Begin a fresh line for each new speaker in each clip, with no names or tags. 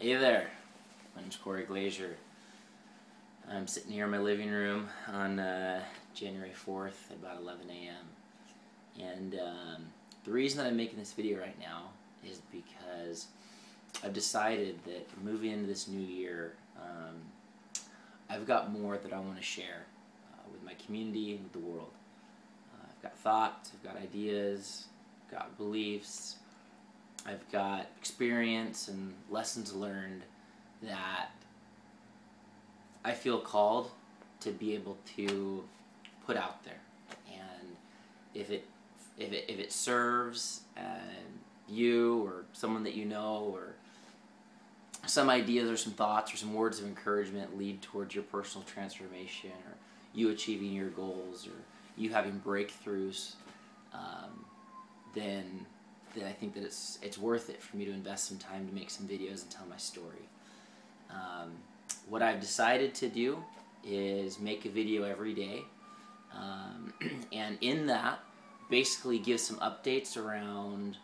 Hey there, my name's Corey Glazier. I'm sitting here in my living room on January 4th at about 11 a.m. And the reason that I'm making this video right now is because I've decided that moving into this new year, I've got more that I want to share with my community and with the world. I've got thoughts, I've got ideas, I've got beliefs, I've got experience and lessons learned that I feel called to be able to put out there. And if it serves you or someone that you know, or some ideas or some thoughts or some words of encouragement lead towards your personal transformation, or you achieving your goals, or you having breakthroughs, then I think that it's worth it for me to invest some time to make some videos and tell my story. What I've decided to do is make a video every day, and in that basically give some updates around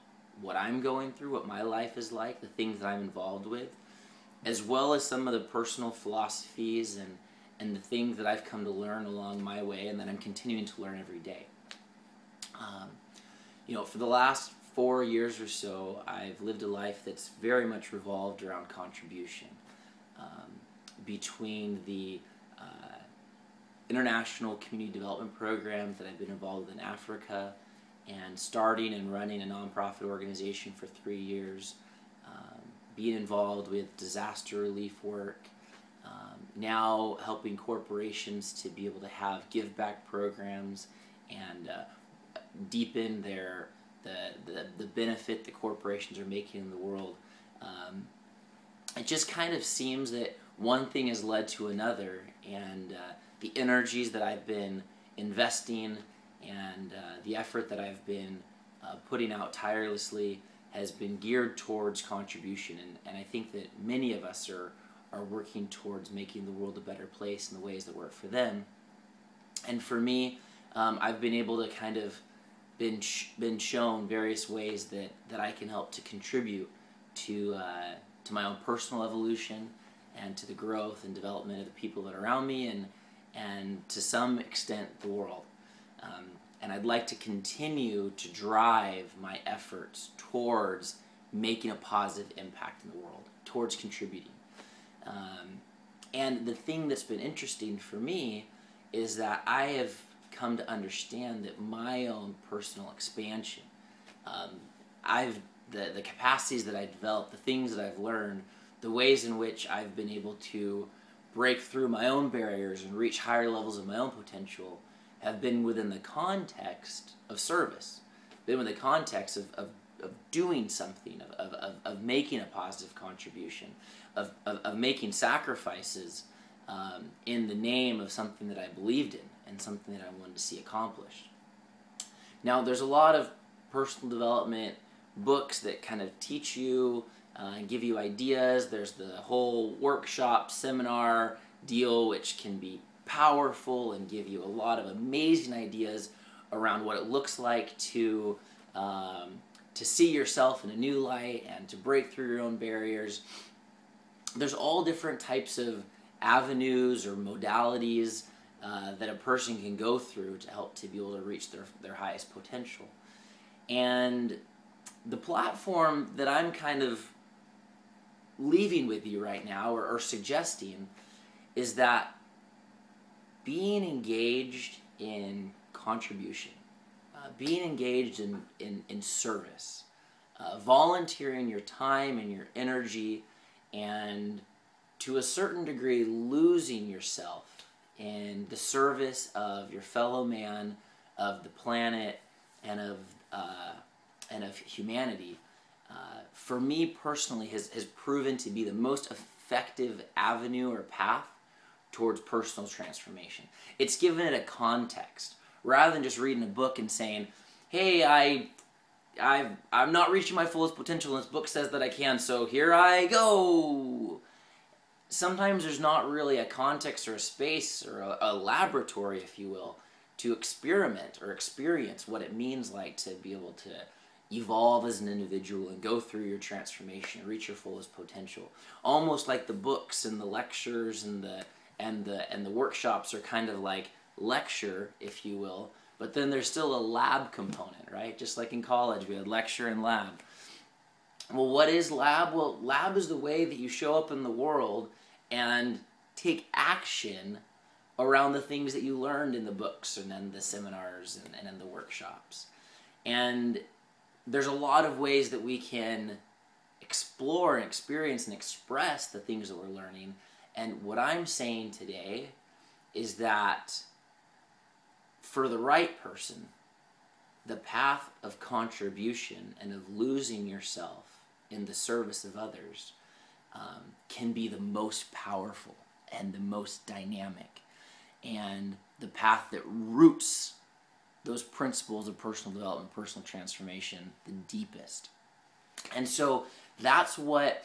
what I'm going through, what my life is like, the things that I'm involved with, as well as some of the personal philosophies and the things that I've come to learn along my way and that I'm continuing to learn every day. For the last 4 years or so, I've lived a life that's very much revolved around contribution. Between the international community development programs that I've been involved with in Africa, and starting and running a nonprofit organization for 3 years, being involved with disaster relief work, now helping corporations to be able to have give back programs and deepen the benefit that corporations are making in the world. It just kind of seems that one thing has led to another, and the energies that I've been investing and the effort that I've been putting out tirelessly has been geared towards contribution, and I think that many of us are working towards making the world a better place in the ways that work for them. And for me, I've been able to kind of been shown various ways that I can help to contribute to my own personal evolution and to the growth and development of the people that are around me, and to some extent the world. And I'd like to continue to drive my efforts towards making a positive impact in the world, towards contributing. And the thing that's been interesting for me is that I have come to understand that my own personal expansion, the capacities that I developed, the things that I've learned, the ways in which I've been able to break through my own barriers and reach higher levels of my own potential have been within the context of service, been within the context of doing something, of making a positive contribution, of making sacrifices in the name of something that I believed in and something that I wanted to see accomplished. Now, there's a lot of personal development books that kind of teach you and give you ideas. There's the whole workshop, seminar deal, which can be powerful and give you a lot of amazing ideas around what it looks like to see yourself in a new light and to break through your own barriers. There's all different types of avenues or modalities that a person can go through to help to be able to reach their highest potential. And the platform that I'm kind of leaving with you right now, or suggesting, is that being engaged in contribution, being engaged in service, volunteering your time and your energy, and to a certain degree losing yourself in the service of your fellow man, of the planet, and of humanity, for me personally has proven to be the most effective avenue or path towards personal transformation. It's given it a context, rather than just reading a book and saying, hey, I'm not reaching my fullest potential, and this book says that I can, so here I go. Sometimes there's not really a context or a space or a laboratory, if you will, to experiment or experience what it means like to be able evolve as an individual and go through your transformation, reach your fullest potential. Almost like the books and the lectures and the workshops are kind of like lecture, if you will, but then there's still a lab component, right? Just like in college, we had lecture and lab. Well, what is lab? Well, lab is the way that you show up in the world and take action around the things that you learned in the books and in the seminars and in the workshops. And there's a lot of ways that we can explore and experience and express the things that we're learning. And what I'm saying today is that for the right person, the path of contribution and of losing yourself in the service of others can be the most powerful and the most dynamic, and the path that roots those principles of personal development, personal transformation, the deepest. And so that's what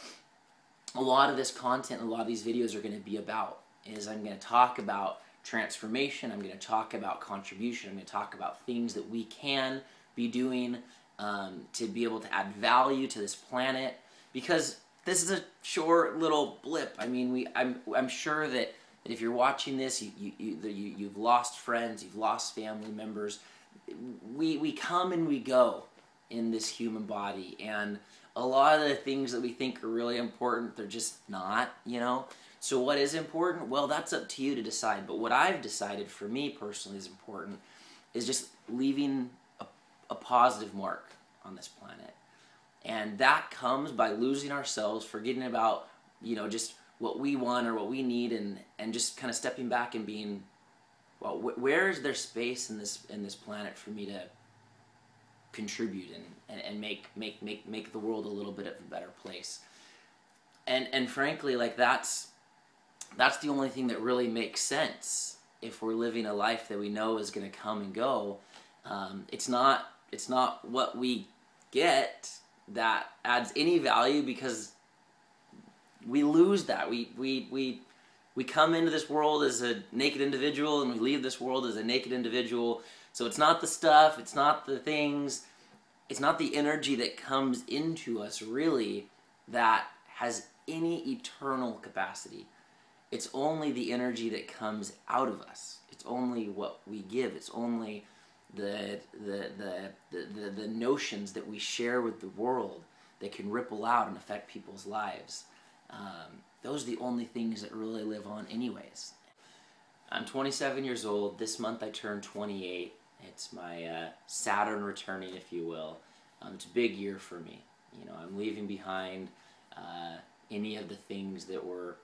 a lot of this content, a lot of these videos are going to be about, is I'm going to talk about transformation, I'm going to talk about contribution, I'm going to talk about things that we can be doing to be able to add value to this planet, because this is a short little blip. I mean, I'm sure that if you're watching this, you've lost friends, you've lost family members. We come and we go in this human body, and a lot of the things that we think are really important, they're just not, you know? So what is important? Well, that's up to you to decide. But what I've decided for me personally is important is just leaving a positive mark on this planet. And that comes by losing ourselves, forgetting about, you know, just what we want or what we need, and just kind of stepping back and being, well, where is there space in this planet for me to contribute and make the world a little bit of a better place? And frankly, like that's the only thing that really makes sense if we're living a life that we know is going to come and go. It's not what we get that adds any value, because we lose that. We come into this world as a naked individual, and we leave this world as a naked individual. So it's not the stuff, it's not the things, it's not the energy that comes into us really that has any eternal capacity. It's only the energy that comes out of us. It's only what we give. It's only the notions that we share with the world that can ripple out and affect people's lives. Those are the only things that really live on anyways. I'm 27 years old. This month I turned 28. It's my Saturn returning, if you will. It's a big year for me. You know, I'm leaving behind any of the things that were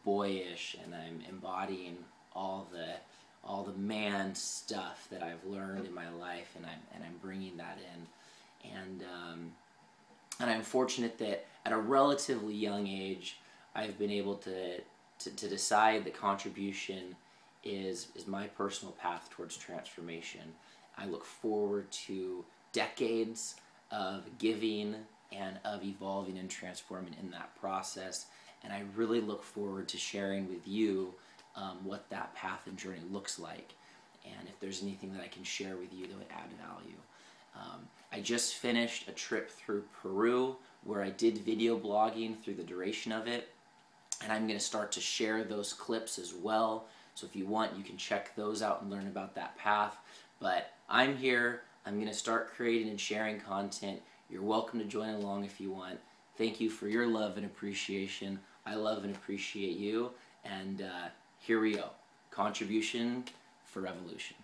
boyish, and I'm embodying all the man stuff that I've learned in my life, and I'm bringing that in. And I'm fortunate that at a relatively young age, I've been able to decide that contribution is my personal path towards transformation. I look forward to decades of giving and of evolving and transforming in that process, and I really look forward to sharing with you what that path and journey looks like, and if there's anything that I can share with you that would add value. I just finished a trip through Peru where I did video blogging through the duration of it, and I'm going to start to share those clips as well. So if you want, you can check those out and learn about that path. But I'm here. I'm going to start creating and sharing content. You're welcome to join along if you want. Thank you for your love and appreciation. I love and appreciate you. And here we go. Contribution for revolution.